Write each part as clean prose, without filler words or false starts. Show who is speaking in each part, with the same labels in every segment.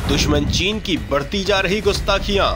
Speaker 1: दुश्मन चीन की बढ़ती जा रही गुस्ताखियां,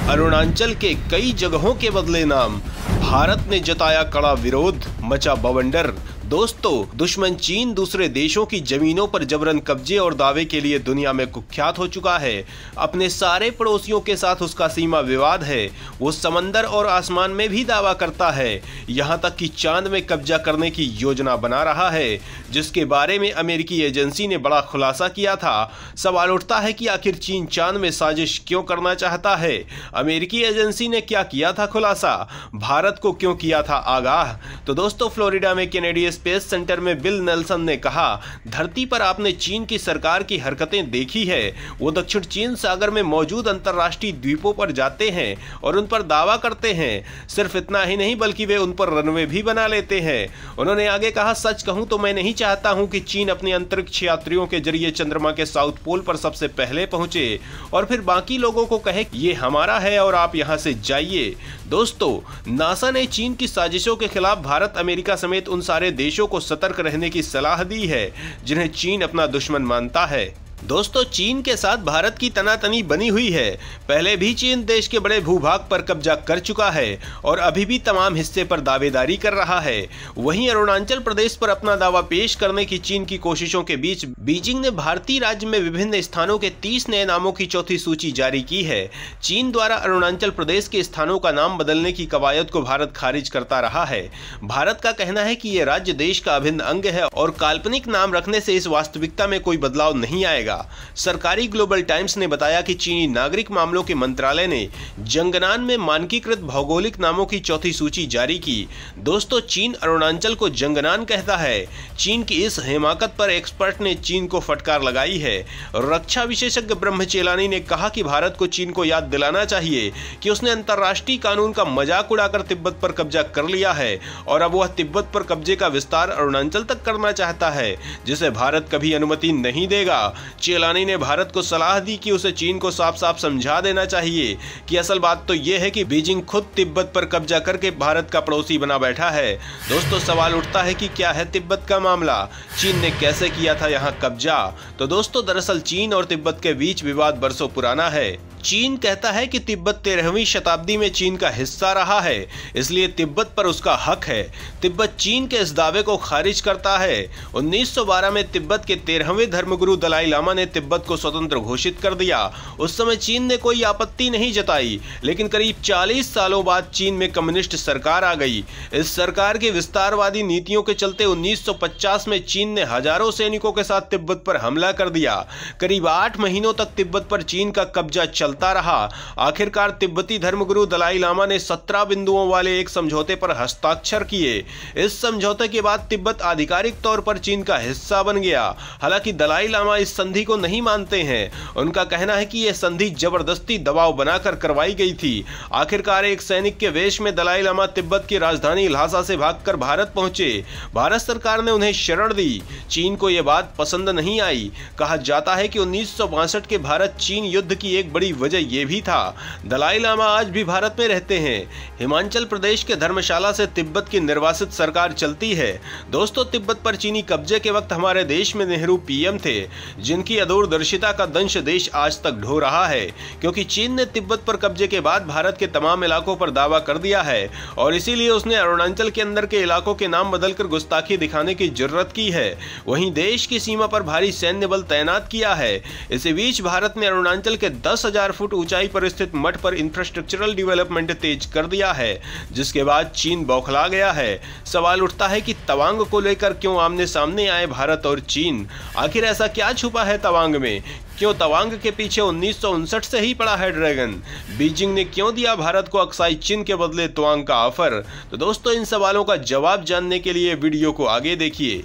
Speaker 1: अरुणाचल के कई जगहों के बदले नाम, भारत ने जताया कड़ा विरोध, मचा बवंडर। दोस्तों, दुश्मन चीन दूसरे देशों की जमीनों पर जबरन कब्जे और दावे के लिए दुनिया में कुख्यात हो चुका है। अपने सारे पड़ोसियों के साथ उसका सीमा विवाद है। वो समंदर और आसमान में भी दावा करता है, यहाँ तक कि चांद में कब्जा करने की योजना बना रहा है, जिसके बारे में अमेरिकी एजेंसी ने बड़ा खुलासा किया था। सवाल उठता है कि आखिर चीन चांद में साजिश क्यों करना चाहता है? अमेरिकी एजेंसी ने क्या किया था खुलासा? भारत को क्यों किया था आगाह? तो दोस्तों, फ्लोरिडा में कैनेडियन स्पेस सेंटर में बिल नेल्सन ने कहा, धरती पर आपने चीन की सरकार की हरकतें देखी है। वो दक्षिण चीन सागर में मौजूद अंतर्राष्ट्रीय द्वीपों पर जाते हैं और उन पर दावा करते हैं। सिर्फ इतना ही नहीं, बल्कि वे उन पर रनवे भी बना लेते हैं। उन्होंने आगे कहा, सच कहूं तो मैं नहीं चाहता हूं कि चीन अपने अंतरिक्ष यात्रियों के जरिए चंद्रमा के साउथ पोल पर सबसे पहले पहुंचे और फिर बाकी लोगों को कहे ये हमारा है और आप यहां से जाइए। दोस्तों, नासा ने चीन की साजिशों के खिलाफ भारत, अमेरिका समेत उन सारे देशों को सतर्क रहने की सलाह दी है जिन्हें चीन अपना दुश्मन मानता है। दोस्तों, चीन के साथ भारत की तनातनी बनी हुई है। पहले भी चीन देश के बड़े भूभाग पर कब्जा कर चुका है और अभी भी तमाम हिस्से पर दावेदारी कर रहा है। वहीं अरुणाचल प्रदेश पर अपना दावा पेश करने की चीन की कोशिशों के बीच बीजिंग ने भारतीय राज्य में विभिन्न स्थानों के 30 नए नामों की चौथी सूची जारी की है। चीन द्वारा अरुणाचल प्रदेश के स्थानों का नाम बदलने की कवायद को भारत खारिज करता रहा है। भारत का कहना है कि यह राज्य देश का अभिन्न अंग है और काल्पनिक नाम रखने से इस वास्तविकता में कोई बदलाव नहीं आएगा। सरकारी ग्लोबल टाइम्स ने बताया कि चीनी नागरिक मामलों के मंत्रालय ने जंगनान में मानकीकृत भौगोलिक नामों की चौथी सूची जारी की। दोस्तों, चीन अरुणाचल को जंगनान कहता है। चीन की इस हिमाकत पर एक्सपर्ट ने चीन को फटकार लगाई है। रक्षा विशेषज्ञ ब्रह्मचेलानी ने कहा कि भारत को चीन को याद दिलाना चाहिए कि उसने अंतर्राष्ट्रीय कानून का मजाक उड़ाकर तिब्बत पर कब्जा कर लिया है और अब वह तिब्बत पर कब्जे का विस्तार अरुणाचल तक करना चाहता है, जिसे भारत कभी अनुमति नहीं देगा। चेलानी ने भारत को सलाह दी कि उसे चीन को साफ साफ समझा देना चाहिए कि असल बात तो यह है कि बीजिंग खुद तिब्बत पर कब्जा करके भारत का पड़ोसी बना बैठा है। दोस्तों, सवाल उठता है कि क्या है तिब्बत का मामला? चीन ने कैसे किया था यहाँ कब्जा? तो दोस्तों, दरअसल चीन और तिब्बत के बीच विवाद बरसों पुराना है। चीन कहता है कि तिब्बत 13वीं शताब्दी में चीन का हिस्सा रहा है, इसलिए तिब्बत पर उसका हक है। तिब्बत चीन के इस दावे को खारिज करता है। 1912 में तिब्बत के 13वें धर्मगुरु दलाई लामा ने तिब्बत को स्वतंत्र घोषित कर दिया। उस समय चीन ने कोई आपत्ति नहीं जताई, लेकिन करीब 40 सालों बाद चीन में कम्युनिस्ट सरकार आ गई। इस सरकार की विस्तारवादी नीतियों के चलते 1950 में चीन ने हजारों सैनिकों के साथ तिब्बत पर हमला कर दिया। करीब 8 महीनों तक तिब्बत पर चीन का कब्जा चलता रहा। आखिरकार तिब्बती धर्मगुरु दलाई लामा ने 17 बिंदुओं वाले एक समझौते पर हस्ताक्षर किए। इस समझौते के बाद तिब्बत आधिकारिक तौर पर चीन का हिस्सा बन गया। हालांकि दलाई लामा इस संधि को नहीं मानते हैं। उनका कहना है कि यह संधि जबरदस्ती दबाव बनाकर करवाई गई थी। आखिरकार एक सैनिक के वेश में दलाई लामा तिब्बत की राजधानी ल्हासा से भागकर भारत पहुंचे। भारत सरकार ने उन्हें शरण दी। चीन को यह बात पसंद नहीं आई। कहा जाता है कि 1962 के भारत चीन युद्ध की एक बड़ी वजह यह भी था। दलाई लामा आज भी भारत में रहते हैं। हिमाचल प्रदेश के धर्मशाला से तिब्बत की निर्वासित सरकार चलती है। दोस्तों, तिब्बत पर चीनी कब्जे के वक्त हमारे देश में नेहरू पीएम थे, जिनकी अदूरदर्शिता का दंश देश आज तक ढो रहा है, क्योंकि चीन ने तिब्बत पर कब्जे के बाद भारत के तमाम इलाकों पर दावा कर दिया है और इसीलिए उसने अरुणाचल के अंदर के इलाकों के नाम बदलकर गुस्ताखी दिखाने की जरूरत की है। वहीं देश की सीमा पर भारी सैन्य बल तैनात किया है। इसी बीच भारत ने अरुणाचल के 10,000 फुट ऊंचाई पर स्थित मठ पर इंफ्रास्ट्रक्चरल डेवलपमेंट तेज कर दिया है, जिसके बाद चीन बौखला गया है। सवाल उठता है कि तवांग को लेकर क्यों आमने सामने आए भारत और चीन? आखिर ऐसा क्या छुपा है तवांग में? क्यों तवांग के पीछे 1959 से ही पड़ा है ड्रैगन? बीजिंग ने क्यों दिया भारत को अक्साई चीन के बदले तवांग का ऑफर? तो दोस्तों, इन सवालों का जवाब जानने के लिए वीडियो को आगे देखिए।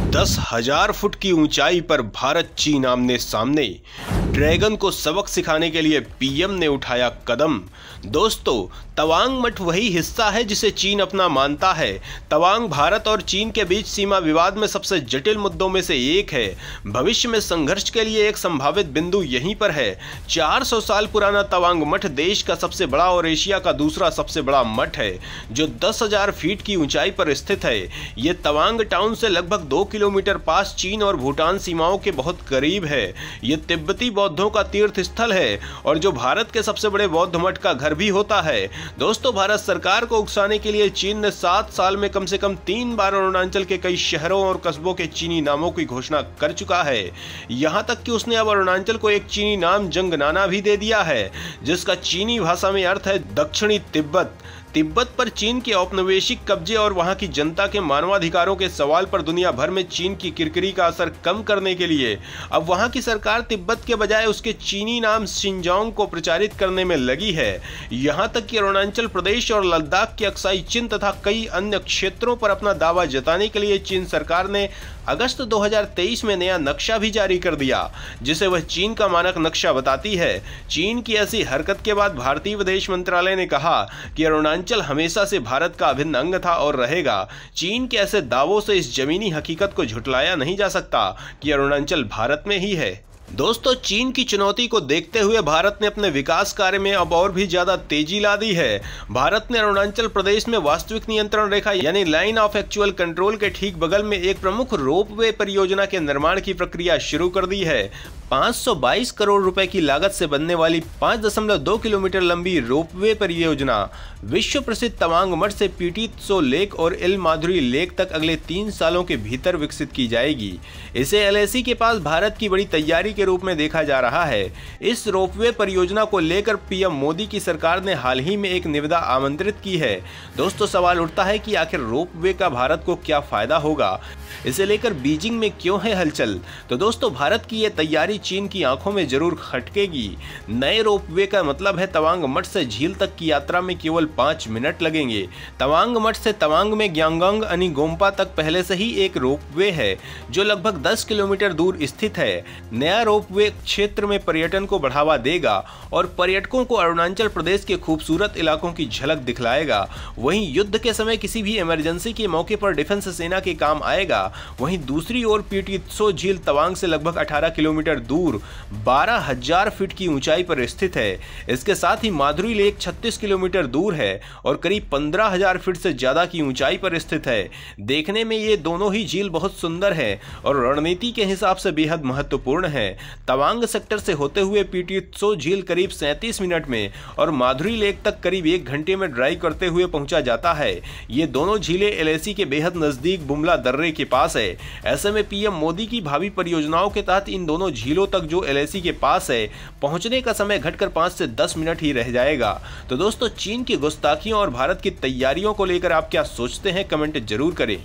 Speaker 1: 10,000 फुट की ऊंचाई पर भारत चीन आमने सामने, ड्रैगन को सबक सिखाने के लिए पीएम ने उठाया कदम। दोस्तों, तवांग मठ वही हिस्सा है जिसे चीन अपना मानता है। तवांग भारत और चीन के बीच सीमा विवाद में सबसे जटिल मुद्दों में से एक है। भविष्य में संघर्ष के लिए एक संभावित बिंदु यहीं पर है। 400 साल पुराना तवांग मठ देश का सबसे बड़ा और एशिया का दूसरा सबसे बड़ा मठ है, जो 10,000 फीट की ऊंचाई पर स्थित है। ये तवांग टाउन से लगभग 2 किलोमीटर पास चीन और भूटान सीमाओं के बहुत करीब है। ये तिब्बती बौद्धों का तीर्थ स्थल है और जो भारत के सबसे बड़े बौद्ध मठ का घर भी होता है। दोस्तों, भारत सरकार को उकसाने के लिए चीन ने 7 साल में कम से कम 3 बार अरुणाचल के कई शहरों और कस्बों के चीनी नामों की घोषणा कर चुका है। यहां तक कि उसने अब अरुणाचल को एक चीनी नाम जंगनाना भी दे दिया है, जिसका चीनी भाषा में अर्थ है दक्षिणी तिब्बत। तिब्बत पर चीन के औपनिवेशिक कब्जे और वहां की जनता के मानवाधिकारों के सवाल पर दुनिया भर में चीन की किरकिरी का असर कम करने के लिए अब वहां की सरकार तिब्बत के बजाय उसके चीनी नाम शिनजोंग को प्रचारित करने में लगी है। यहां तक कि अरुणाचल प्रदेश और लद्दाख के अक्साई चिन तथा कई अन्य क्षेत्रों पर अपना दावा जताने के लिए चीन सरकार ने अगस्त 2023 में नया नक्शा भी जारी कर दिया, जिसे वह चीन का मानक नक्शा बताती है। चीन की ऐसी हरकत के बाद भारतीय विदेश मंत्रालय ने कहा कि अरुणाचल हमेशा से भारत का अभिन्न अंग था और रहेगा। चीन के ऐसे दावों से इस जमीनी हकीकत को झुटलाया नहीं जा सकता कि अरुणाचल भारत में ही है। दोस्तों, चीन की चुनौती को देखते हुए भारत ने अपने विकास कार्य में अब और भी ज्यादा तेजी ला दी है। भारत ने अरुणाचल प्रदेश में वास्तविक नियंत्रण रेखा यानी लाइन ऑफ एक्चुअल कंट्रोल के ठीक बगल में एक प्रमुख रोपवे परियोजना के निर्माण की प्रक्रिया शुरू कर दी है। 522 करोड़ रुपए की लागत से बनने वाली 5.2 किलोमीटर लंबी रोपवे परियोजना विश्व प्रसिद्ध तवांग मठ से पीटी त्सो लेक और इल माधुरी लेक तक अगले 3 सालों के भीतर विकसित की जाएगी। इसे एलएसी के पास भारत की बड़ी तैयारी के रूप में देखा जा रहा है। इस रोपवे परियोजना को लेकर पीएम मोदी की सरकार ने हाल ही में एक निविदा आमंत्रित की है। दोस्तों, सवाल उठता है कि आखिर रोपवे का भारत को क्या फायदा होगा, इसे लेकर बीजिंग में क्यों है हलचल। तो दोस्तों, भारत की यह तैयारी चीन की आंखों में जरूर खटकेगी। नए रोपवे का मतलब है तवांग मठ से झील तक की यात्रा में केवल 5 मिनट लगेंगे। तवांग मठ से तवांग में ग्यांगंग अनि गोम्पा तक पहले से ही एक रोपवे है, जो लगभग 10 किलोमीटर दूर स्थित है। नया रोपवे क्षेत्र में पर्यटन को बढ़ावा देगा और पर्यटकों को अरुणाचल प्रदेश के खूबसूरत इलाकों की झलक दिखलाएगा। वहीं युद्ध के समय किसी भी इमरजेंसी के मौके पर डिफेंस सेना के काम आएगा। वहीं दूसरी ओर पीटी त्सो झील तवांग से लगभग 18 किलोमीटर दूर 12,000 फीट की ऊंचाई पर स्थित है। इसके साथ ही माधुरी लेक 36 किलोमीटर दूर है और करीब 15,000 फीट से ज्यादा की ऊंचाई पर स्थित है। देखने में ये दोनों ही झील बहुत सुंदर है और रणनीति के हिसाब से बेहद महत्वपूर्ण है। तवांग सेक्टर से होते हुए पीटी त्सो झील करीब 37 मिनट में और माधुरी लेक तक करीब 1 घंटे में ड्राइव करते हुए पहुंचा जाता है। ये दोनों झीलें एलएसी के बेहद नजदीक बुमला दर्रे के पास है। ऐसे में पीएम मोदी की भावी परियोजनाओं के तहत इन दोनों झीलों तक जो एलएसी के पास है पहुंचने का समय घटकर 5 से 10 मिनट ही रह जाएगा। तो दोस्तों, चीन की गुस्ताखियों और भारत की तैयारियों को लेकर आप क्या सोचते हैं, कमेंट जरूर करें।